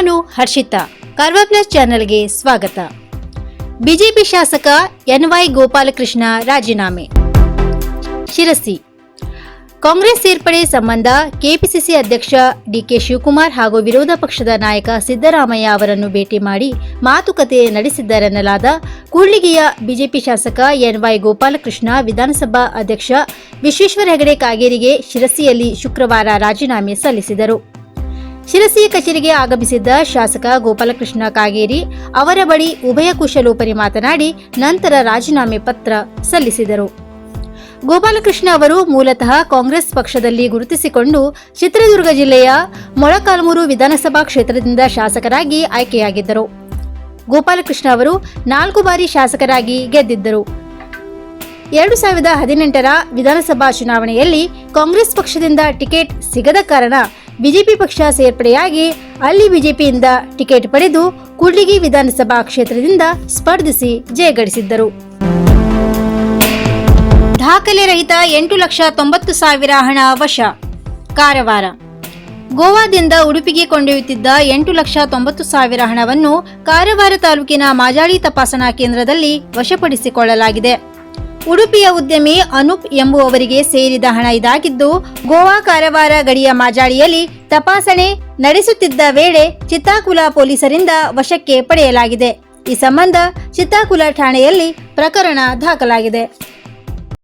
ನಾನು ಹರ್ಷಿತಾ. ಕಾರ್ವಾ ಪ್ಲಸ್ ಚಾನೆಲ್ಗೆ ಸ್ವಾಗತ. ಬಿಜೆಪಿ ಶಾಸಕ ಎನ್.ವೈ. ಗೋಪಾಲಕೃಷ್ಣ ರಾಜೀನಾಮೆ. ಶಿರಸಿ. ಕಾಂಗ್ರೆಸ್ ಸೇರ್ಪಡೆ ಸಂಬಂಧ ಕೆಪಿಸಿಸಿ ಅಧ್ಯಕ್ಷ ಡಿಕೆ ಶಿವಕುಮಾರ್ ಹಾಗೂ ವಿರೋಧ ಪಕ್ಷದ ನಾಯಕ ಸಿದ್ದರಾಮಯ್ಯ ಅವರನ್ನು ಭೇಟಿ ಮಾಡಿ ಮಾತುಕತೆ ನಡೆಸಿದ್ದರೆನ್ನಲಾದ ಕೂಡ್ಲಿಗಿಯ ಬಿಜೆಪಿ ಶಾಸಕ ಎನ್.ವೈ. ಗೋಪಾಲಕೃಷ್ಣ ವಿಧಾನಸಭಾ ಅಧ್ಯಕ್ಷ ವಿಶ್ವೇಶ್ವರ ಹೆಗಡೆ ಕಾಗೇರಿಗೆ ಶಿರಸಿಯಲ್ಲಿ ಶುಕ್ರವಾರ ರಾಜೀನಾಮೆ ಸಲ್ಲಿಸಿದರು. ಶಿರಸಿ ಕಚೇರಿಗೆ ಆಗಮಿಸಿದ್ದ ಶಾಸಕ ಗೋಪಾಲಕೃಷ್ಣ ಕಾಗೇರಿ ಅವರ ಬಳಿ ಉಭಯ ಕುಶಲೋಪರಿ ಮಾತನಾಡಿ ನಂತರ ರಾಜೀನಾಮೆ ಪತ್ರ ಸಲ್ಲಿಸಿದರು. ಗೋಪಾಲಕೃಷ್ಣ ಅವರು ಮೂಲತಃ ಕಾಂಗ್ರೆಸ್ ಪಕ್ಷದಲ್ಲಿ ಗುರುತಿಸಿಕೊಂಡು ಚಿತ್ರದುರ್ಗ ಜಿಲ್ಲೆಯ ಮೊಳಕಾಲ್ಮೂರು ವಿಧಾನಸಭಾ ಕ್ಷೇತ್ರದಿಂದ ಶಾಸಕರಾಗಿ ಆಯ್ಕೆಯಾಗಿದ್ದರು. ಗೋಪಾಲಕೃಷ್ಣ ಅವರು 4 ಬಾರಿ ಶಾಸಕರಾಗಿ ಗೆದ್ದಿದ್ದರು. 2018ರ ವಿಧಾನಸಭಾ ಚುನಾವಣೆಯಲ್ಲಿ ಕಾಂಗ್ರೆಸ್ ಪಕ್ಷದಿಂದ ಟಿಕೆಟ್ ಸಿಗದ ಕಾರಣ ಬಿಜೆಪಿ ಪಕ್ಷ ಸೇರ್ಪಡೆಯಾಗಿ ಅಲ್ಲಿ ಬಿಜೆಪಿಯಿಂದ ಟಿಕೆಟ್ ಪಡೆದು ಕೂಡ್ಲಿಗಿ ವಿಧಾನಸಭಾ ಕ್ಷೇತ್ರದಿಂದ ಸ್ಪರ್ಧಿಸಿ ಜಯಗಳಿಸಿದ್ದರು. ದಾಖಲೆ ರಹಿತ 8,90,000 ಹಣ ವಶ. ಕಾರವಾರ. ಗೋವಾದಿಂದ ಉಡುಪಿಗೆ ಕೊಂಡೊಯ್ಯುತ್ತಿದ್ದ 8,90,000 ಹಣವನ್ನು ಕಾರವಾರ ತಾಲೂಕಿನ ಮಾಜಾಳಿ ತಪಾಸಣಾ ಕೇಂದ್ರದಲ್ಲಿ ವಶಪಡಿಸಿಕೊಳ್ಳಲಾಗಿದೆ. ಉಡುಪಿಯ ಉದ್ಯಮಿ ಅನೂಪ್ ಎಂಬುವವರಿಗೆ ಸೇರಿದ ಹಣ ಇದಾಗಿದ್ದು, ಗೋವಾ ಕಾರವಾರ ಗಡಿಯ ಮಾಜಾಳಿಯಲ್ಲಿ ತಪಾಸಣೆ ನಡೆಸುತ್ತಿದ್ದ ವೇಳೆ ಚಿತ್ತಾಕುಲ ಪೊಲೀಸರಿಂದ ವಶಕ್ಕೆ ಪಡೆಯಲಾಗಿದೆ. ಈ ಸಂಬಂಧ ಚಿತ್ತಾಕುಲ ಠಾಣೆಯಲ್ಲಿ ಪ್ರಕರಣ ದಾಖಲಾಗಿದೆ.